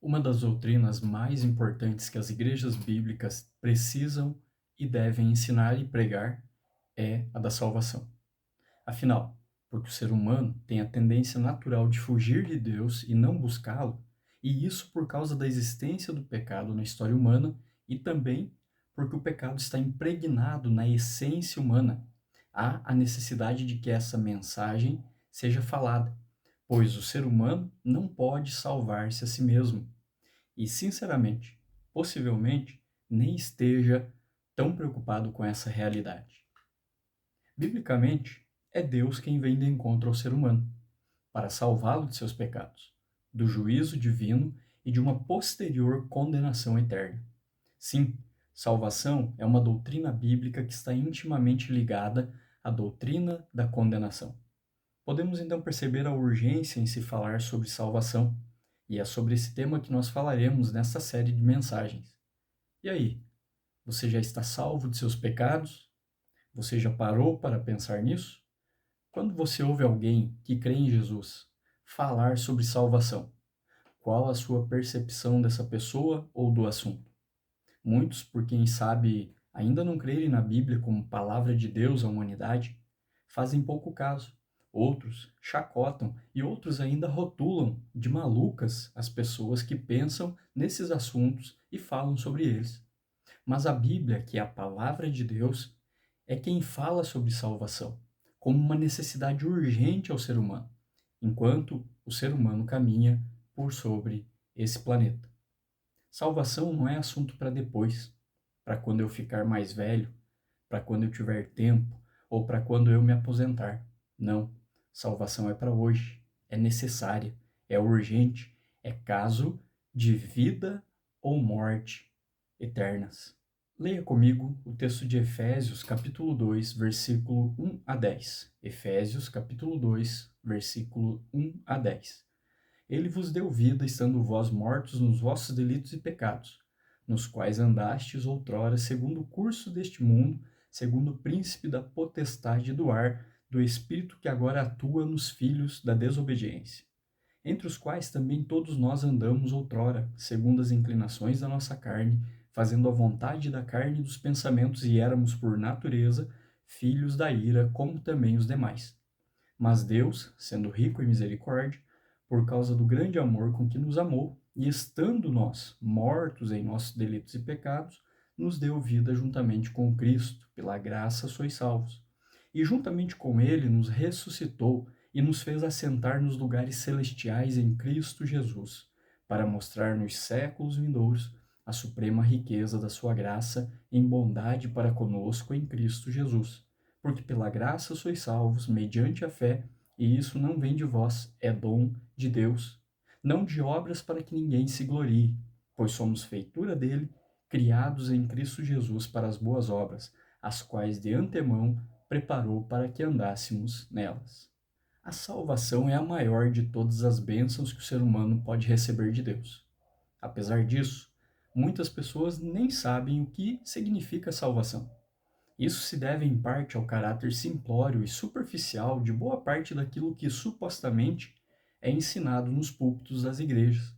Uma das doutrinas mais importantes que as igrejas bíblicas precisam e devem ensinar e pregar é a da salvação. Afinal, porque o ser humano tem a tendência natural de fugir de Deus e não buscá-lo, e isso por causa da existência do pecado na história humana e também porque o pecado está impregnado na essência humana. Há a necessidade de que essa mensagem seja falada, pois o ser humano não pode salvar-se a si mesmo. E, sinceramente, possivelmente, nem esteja tão preocupado com essa realidade. Biblicamente, é Deus quem vem de encontro ao ser humano, para salvá-lo de seus pecados, do juízo divino e de uma posterior condenação eterna. Sim, salvação é uma doutrina bíblica que está intimamente ligada à doutrina da condenação. Podemos então perceber a urgência em se falar sobre salvação, e é sobre esse tema que nós falaremos nesta série de mensagens. E aí, você já está salvo de seus pecados? Você já parou para pensar nisso? Quando você ouve alguém que crê em Jesus falar sobre salvação, qual a sua percepção dessa pessoa ou do assunto? Muitos, por quem sabe ainda não crerem na Bíblia como palavra de Deus à humanidade, fazem pouco caso. Outros chacotam e outros ainda rotulam de malucas as pessoas que pensam nesses assuntos e falam sobre eles. Mas a Bíblia, que é a palavra de Deus, é quem fala sobre salvação, como uma necessidade urgente ao ser humano, enquanto o ser humano caminha por sobre esse planeta. Salvação não é assunto para depois, para quando eu ficar mais velho, para quando eu tiver tempo ou para quando eu me aposentar. Não, salvação é para hoje, é necessária, é urgente, é caso de vida ou morte eternas. Leia comigo o texto de Efésios, capítulo 2, versículo 1 a 10. Efésios, capítulo 2, versículo 1 a 10. Ele vos deu vida, estando vós mortos nos vossos delitos e pecados, nos quais andastes outrora, segundo o curso deste mundo, segundo o príncipe da potestade do ar, do espírito que agora atua nos filhos da desobediência, entre os quais também todos nós andamos outrora, segundo as inclinações da nossa carne, fazendo a vontade da carne e dos pensamentos, e éramos, por natureza, filhos da ira, como também os demais. Mas Deus, sendo rico em misericórdia, por causa do grande amor com que nos amou, e estando nós mortos em nossos delitos e pecados, nos deu vida juntamente com Cristo, pela graça sois salvos. E juntamente com ele nos ressuscitou e nos fez assentar nos lugares celestiais em Cristo Jesus, para mostrar nos séculos vindouros a suprema riqueza da sua graça em bondade para conosco em Cristo Jesus. Porque pela graça sois salvos, mediante a fé, e isso não vem de vós, é dom de Deus, não de obras para que ninguém se glorie, pois somos feitura dele, criados em Cristo Jesus para as boas obras, as quais de antemão preparou para que andássemos nelas. A salvação é a maior de todas as bênçãos que o ser humano pode receber de Deus. Apesar disso, muitas pessoas nem sabem o que significa salvação. Isso se deve em parte ao caráter simplório e superficial de boa parte daquilo que supostamente é ensinado nos púlpitos das igrejas.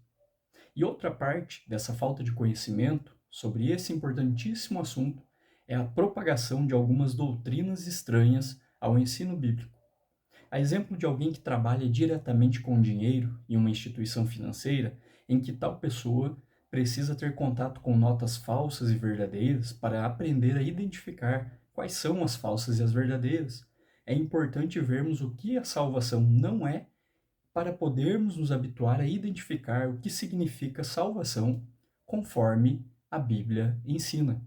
E outra parte dessa falta de conhecimento sobre esse importantíssimo assunto é a propagação de algumas doutrinas estranhas ao ensino bíblico. A exemplo de alguém que trabalha diretamente com dinheiro em uma instituição financeira, em que tal pessoa precisa ter contato com notas falsas e verdadeiras para aprender a identificar quais são as falsas e as verdadeiras. É importante vermos o que a salvação não é para podermos nos habituar a identificar o que significa salvação conforme a Bíblia ensina.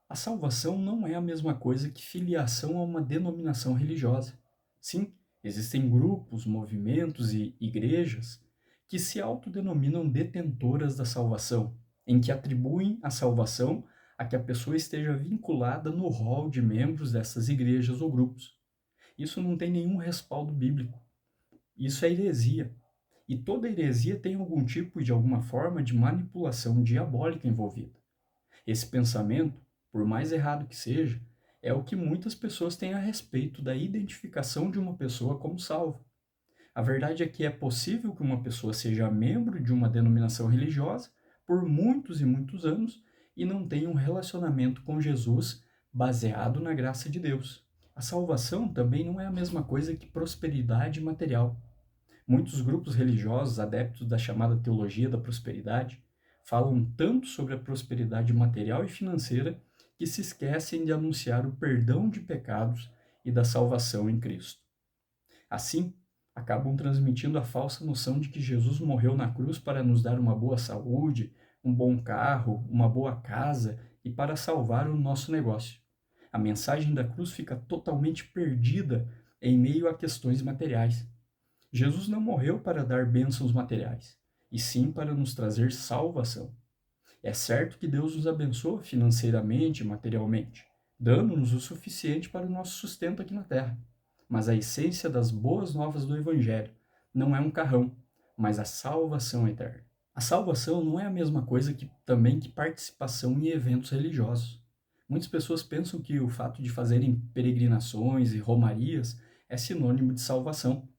A salvação não é a mesma coisa que filiação a uma denominação religiosa. Sim, existem grupos, movimentos e igrejas que se autodenominam detentoras da salvação, em que atribuem a salvação a que a pessoa esteja vinculada no rol de membros dessas igrejas ou grupos. Isso não tem nenhum respaldo bíblico. Isso é heresia. E toda heresia tem algum tipo de alguma forma de manipulação diabólica envolvida. Esse pensamento, por mais errado que seja, é o que muitas pessoas têm a respeito da identificação de uma pessoa como salva. A verdade é que é possível que uma pessoa seja membro de uma denominação religiosa por muitos e muitos anos e não tenha um relacionamento com Jesus baseado na graça de Deus. A salvação também não é a mesma coisa que prosperidade material. Muitos grupos religiosos adeptos da chamada teologia da prosperidade falam tanto sobre a prosperidade material e financeira que se esquecem de anunciar o perdão de pecados e da salvação em Cristo. Assim, acabam transmitindo a falsa noção de que Jesus morreu na cruz para nos dar uma boa saúde, um bom carro, uma boa casa e para salvar o nosso negócio. A mensagem da cruz fica totalmente perdida em meio a questões materiais. Jesus não morreu para dar bênçãos materiais, e sim para nos trazer salvação. É certo que Deus nos abençoa financeiramente e materialmente, dando-nos o suficiente para o nosso sustento aqui na terra. Mas a essência das boas novas do Evangelho não é um carrão, mas a salvação eterna. A salvação não é a mesma coisa que participação em eventos religiosos. Muitas pessoas pensam que o fato de fazerem peregrinações e romarias é sinônimo de salvação.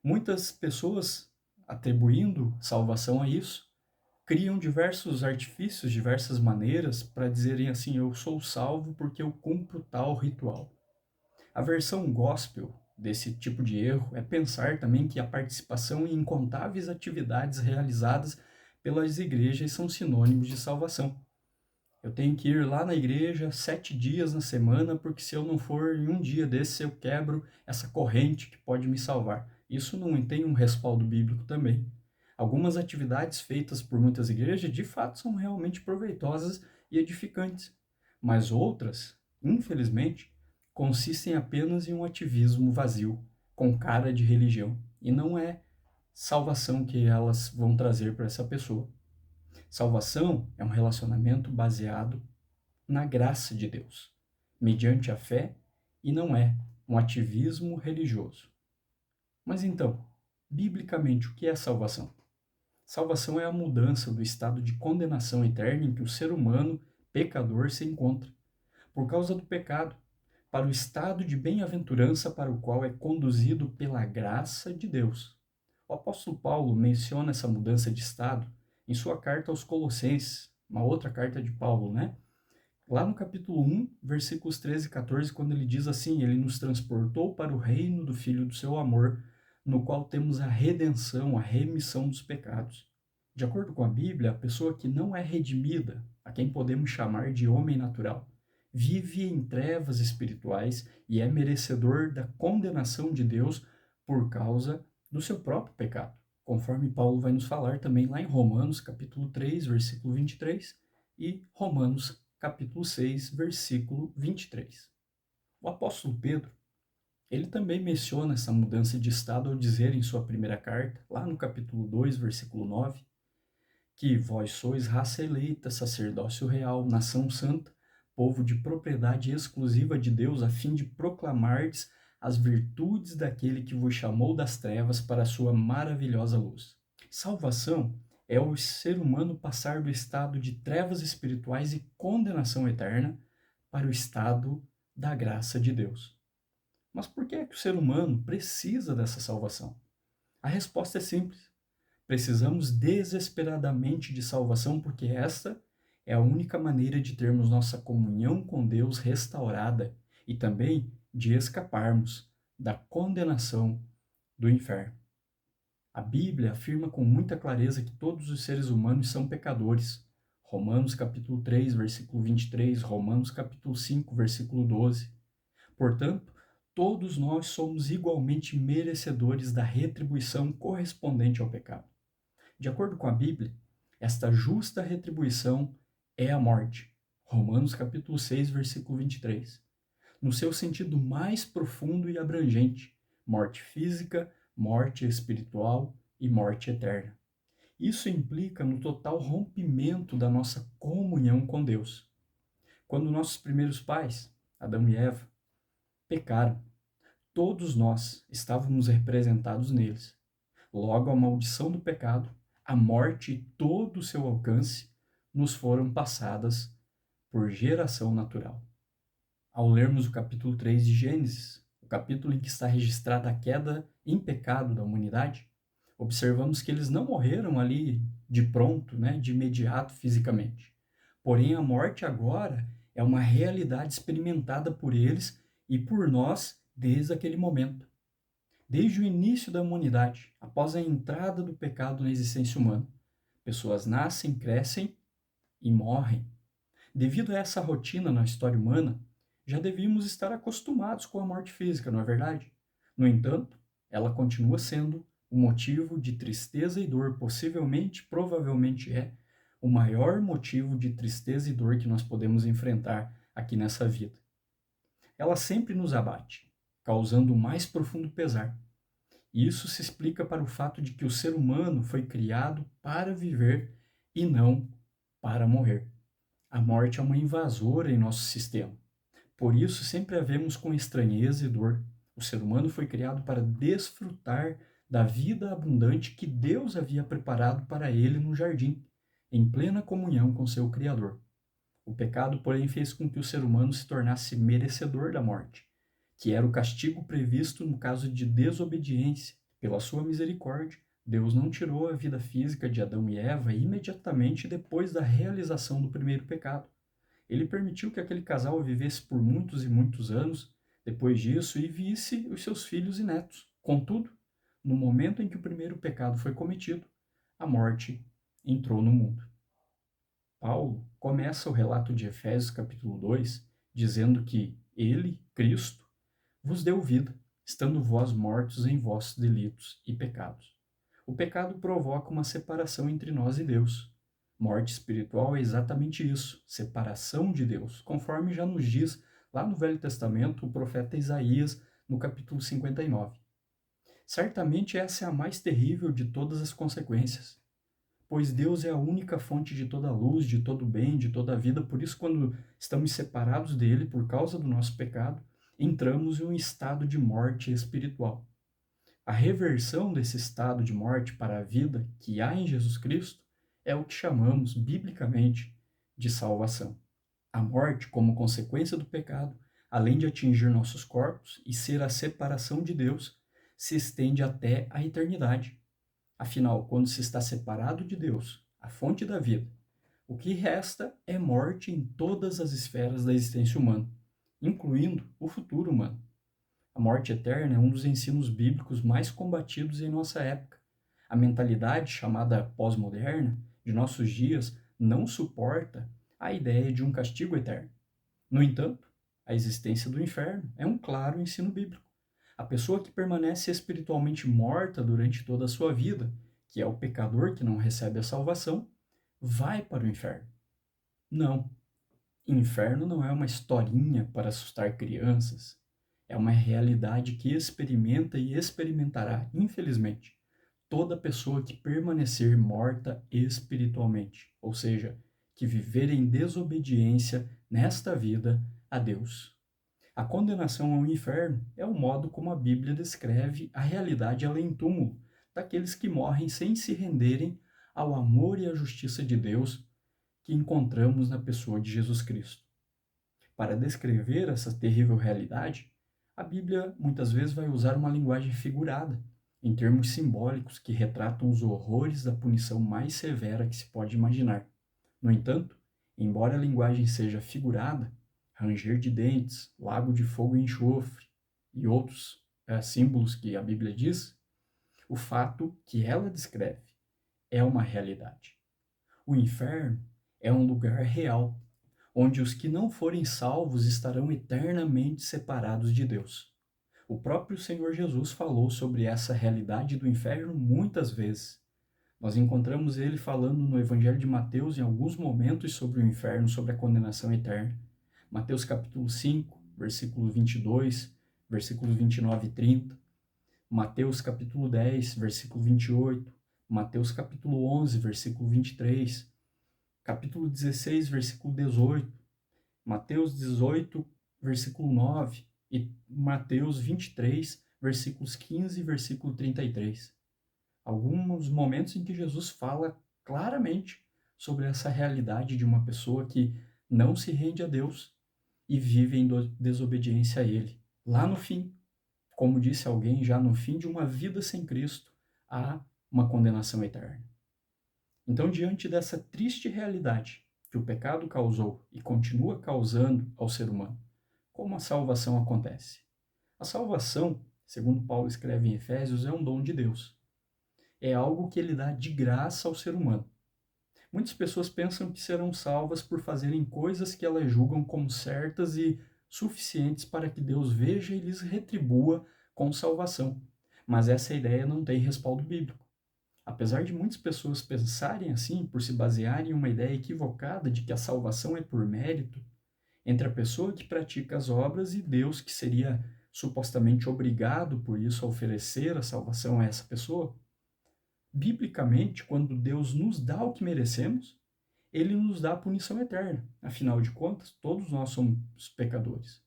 Muitas pessoas, atribuindo salvação a isso, criam diversos artifícios, diversas maneiras para dizerem assim: eu sou salvo porque eu cumpro tal ritual. A versão gospel desse tipo de erro é pensar também que a participação em incontáveis atividades realizadas pelas igrejas são sinônimos de salvação. Eu tenho que ir lá na igreja 7 dias na semana, porque se eu não for em um dia desses, eu quebro essa corrente que pode me salvar. Isso não tem um respaldo bíblico também. Algumas atividades feitas por muitas igrejas, de fato, são realmente proveitosas e edificantes, mas outras, infelizmente, consistem apenas em um ativismo vazio, com cara de religião, e não é salvação que elas vão trazer para essa pessoa. Salvação é um relacionamento baseado na graça de Deus, mediante a fé, e não é um ativismo religioso. Mas então, biblicamente, o que é salvação? Salvação é a mudança do estado de condenação eterna em que o ser humano, pecador, se encontra, por causa do pecado, para o estado de bem-aventurança para o qual é conduzido pela graça de Deus. O apóstolo Paulo menciona essa mudança de estado em sua carta aos Colossenses, uma outra carta de Paulo, né? Lá no capítulo 1, versículos 13 e 14, quando ele diz assim: ele nos transportou para o reino do Filho do seu amor, no qual temos a redenção, a remissão dos pecados. De acordo com a Bíblia, a pessoa que não é redimida, a quem podemos chamar de homem natural, vive em trevas espirituais e é merecedor da condenação de Deus por causa do seu próprio pecado, conforme Paulo vai nos falar também lá em Romanos, capítulo 3, versículo 23, e Romanos, capítulo 6, versículo 23. O apóstolo Pedro, ele também menciona essa mudança de estado ao dizer em sua primeira carta, lá no capítulo 2, versículo 9, que vós sois raça eleita, sacerdócio real, nação santa, povo de propriedade exclusiva de Deus, a fim de proclamardes as virtudes daquele que vos chamou das trevas para a sua maravilhosa luz. Salvação é o ser humano passar do estado de trevas espirituais e condenação eterna para o estado da graça de Deus. Mas por que é que o ser humano precisa dessa salvação? A resposta é simples. Precisamos desesperadamente de salvação porque esta é a única maneira de termos nossa comunhão com Deus restaurada e também de escaparmos da condenação do inferno. A Bíblia afirma com muita clareza que todos os seres humanos são pecadores. Romanos capítulo 3, versículo 23, Romanos capítulo 5, versículo 12. Portanto, todos nós somos igualmente merecedores da retribuição correspondente ao pecado. De acordo com a Bíblia, esta justa retribuição é a morte. Romanos capítulo 6, versículo 23. No seu sentido mais profundo e abrangente, morte física, morte espiritual e morte eterna. Isso implica no total rompimento da nossa comunhão com Deus. Quando nossos primeiros pais, Adão e Eva, pecaram, todos nós estávamos representados neles. Logo, a maldição do pecado, a morte e todo o seu alcance nos foram passadas por geração natural. Ao lermos o capítulo 3 de Gênesis, o capítulo em que está registrada a queda em pecado da humanidade, observamos que eles não morreram ali de pronto, né, de imediato fisicamente. Porém, a morte agora é uma realidade experimentada por eles e por nós desde aquele momento. Desde o início da humanidade, após a entrada do pecado na existência humana, pessoas nascem, crescem e morrem. Devido a essa rotina na história humana, já devíamos estar acostumados com a morte física, não é verdade? No entanto, ela continua sendo um motivo de tristeza e dor, possivelmente, provavelmente é o maior motivo de tristeza e dor que nós podemos enfrentar aqui nessa vida. Ela sempre nos abate, causando o mais profundo pesar. E isso se explica para o fato de que o ser humano foi criado para viver e não para morrer. A morte é uma invasora em nosso sistema. Por isso, sempre a vemos com estranheza e dor. O ser humano foi criado para desfrutar da vida abundante que Deus havia preparado para ele no jardim, em plena comunhão com seu Criador. O pecado, porém, fez com que o ser humano se tornasse merecedor da morte, que era o castigo previsto no caso de desobediência. Pela sua misericórdia, Deus não tirou a vida física de Adão e Eva imediatamente depois da realização do primeiro pecado. Ele permitiu que aquele casal vivesse por muitos e muitos anos depois disso e visse os seus filhos e netos. Contudo, no momento em que o primeiro pecado foi cometido, a morte entrou no mundo. Paulo começa o relato de Efésios capítulo 2 dizendo que ele, Cristo, vos deu vida, estando vós mortos em vossos delitos e pecados. O pecado provoca uma separação entre nós e Deus. Morte espiritual é exatamente isso, separação de Deus, conforme já nos diz lá no Velho Testamento o profeta Isaías, no capítulo 59. Certamente essa é a mais terrível de todas as consequências, pois Deus é a única fonte de toda luz, de todo bem, de toda vida, por isso quando estamos separados dele por causa do nosso pecado, entramos em um estado de morte espiritual. A reversão desse estado de morte para a vida que há em Jesus Cristo é o que chamamos, biblicamente, de salvação. A morte, como consequência do pecado, além de atingir nossos corpos e ser a separação de Deus, se estende até a eternidade. Afinal, quando se está separado de Deus, a fonte da vida, o que resta é morte em todas as esferas da existência humana, incluindo o futuro humano. A morte eterna é um dos ensinos bíblicos mais combatidos em nossa época. A mentalidade chamada pós-moderna de nossos dias não suporta a ideia de um castigo eterno. No entanto, a existência do inferno é um claro ensino bíblico. A pessoa que permanece espiritualmente morta durante toda a sua vida, que é o pecador que não recebe a salvação, vai para o inferno. Não. Inferno não é uma historinha para assustar crianças. É uma realidade que experimenta e experimentará, infelizmente, toda pessoa que permanecer morta espiritualmente, ou seja, que viver em desobediência nesta vida a Deus. A condenação ao inferno é o modo como a Bíblia descreve a realidade além-túmulo daqueles que morrem sem se renderem ao amor e à justiça de Deus que encontramos na pessoa de Jesus Cristo. Para descrever essa terrível realidade, a Bíblia muitas vezes vai usar uma linguagem figurada, em termos simbólicos que retratam os horrores da punição mais severa que se pode imaginar. No entanto, embora a linguagem seja figurada, ranger de dentes, lago de fogo e enxofre e outros símbolos que a Bíblia diz, o fato que ela descreve é uma realidade. O inferno é um lugar real, onde os que não forem salvos estarão eternamente separados de Deus. O próprio Senhor Jesus falou sobre essa realidade do inferno muitas vezes. Nós encontramos ele falando no Evangelho de Mateus em alguns momentos sobre o inferno, sobre a condenação eterna. Mateus capítulo 5, versículo 22, versículos 29 e 30. Mateus capítulo 10, versículo 28. Mateus capítulo 11, versículo 23. Capítulo 16, versículo 18. Mateus 18, versículo 9. E Mateus 23, versículos 15 e versículo 33. Alguns momentos em que Jesus fala claramente sobre essa realidade de uma pessoa que não se rende a Deus e vive em desobediência a Ele. Lá no fim, Como disse alguém, já no fim de uma vida sem Cristo, há uma condenação eterna. Então, diante dessa triste realidade que o pecado causou e continua causando ao ser humano, como a salvação acontece? A salvação, segundo Paulo escreve em Efésios, é um dom de Deus. É algo que ele dá de graça ao ser humano. Muitas pessoas pensam que serão salvas por fazerem coisas que elas julgam como certas e suficientes para que Deus veja e lhes retribua com salvação. Mas essa ideia não tem respaldo bíblico. Apesar de muitas pessoas pensarem assim, por se basearem em uma ideia equivocada de que a salvação é por mérito, entre a pessoa que pratica as obras e Deus, que seria supostamente obrigado por isso a oferecer a salvação a essa pessoa, biblicamente, quando Deus nos dá o que merecemos, ele nos dá a punição eterna. Afinal de contas, todos nós somos pecadores.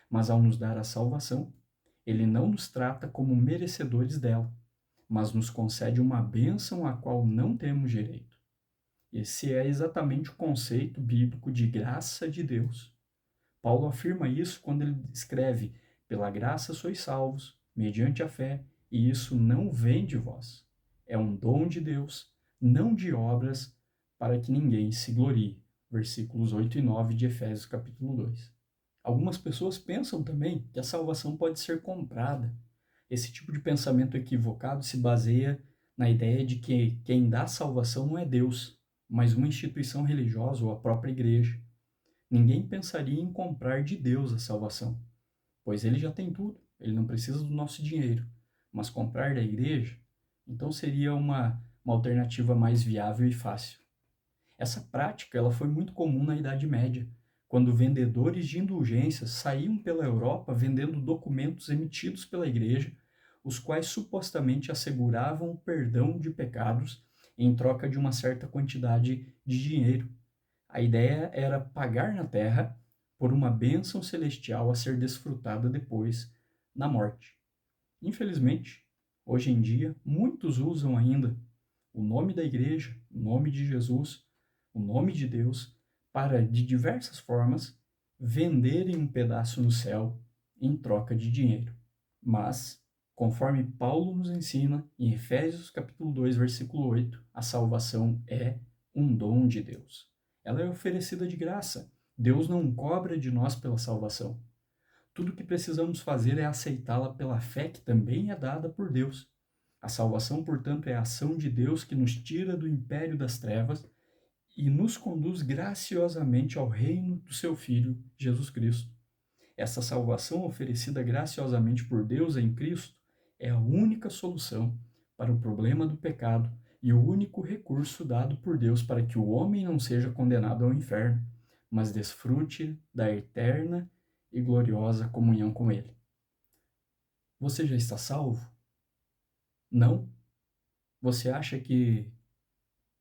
Mas ao nos dar a salvação, ele não nos trata como merecedores dela, mas nos concede uma bênção a qual não temos direito. Esse é exatamente o conceito bíblico de graça de Deus. Paulo afirma isso quando ele escreve: pela graça sois salvos, mediante a fé, e isso não vem de vós. É um dom de Deus, não de obras, para que ninguém se glorie. Versículos 8 e 9 de Efésios capítulo 2. Algumas pessoas pensam também que a salvação pode ser comprada. Esse tipo de pensamento equivocado se baseia na ideia de que quem dá salvação não é Deus, mas uma instituição religiosa ou a própria igreja. Ninguém pensaria em comprar de Deus a salvação, pois ele já tem tudo, ele não precisa do nosso dinheiro. Mas comprar da igreja, então seria uma alternativa mais viável e fácil. Essa prática ela foi muito comum na Idade Média, quando vendedores de indulgências saíam pela Europa vendendo documentos emitidos pela igreja, os quais supostamente asseguravam o perdão de pecados em troca de uma certa quantidade de dinheiro. A ideia era pagar na terra por uma bênção celestial a ser desfrutada depois na morte. Infelizmente, hoje em dia, muitos usam ainda o nome da igreja, o nome de Jesus, o nome de Deus, para, de diversas formas, venderem um pedaço no céu em troca de dinheiro. Mas, conforme Paulo nos ensina em Efésios capítulo 2, versículo 8, a salvação é um dom de Deus. Ela é oferecida de graça. Deus não cobra de nós pela salvação. Tudo o que precisamos fazer é aceitá-la pela fé que também é dada por Deus. A salvação, portanto, é a ação de Deus que nos tira do império das trevas e nos conduz graciosamente ao reino do seu Filho, Jesus Cristo. Essa salvação oferecida graciosamente por Deus em Cristo é a única solução para o problema do pecado e o único recurso dado por Deus para que o homem não seja condenado ao inferno, mas desfrute da eterna e gloriosa comunhão com Ele. Você já está salvo? Não? Você acha que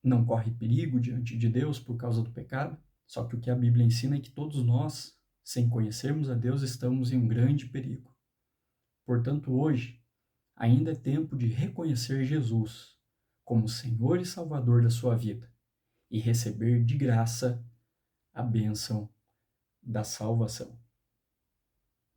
não corre perigo diante de Deus por causa do pecado? Só que o que a Bíblia ensina é que todos nós, sem conhecermos a Deus, estamos em um grande perigo. Portanto, hoje, ainda é tempo de reconhecer Jesus como Senhor e Salvador da sua vida e receber de graça a bênção da salvação.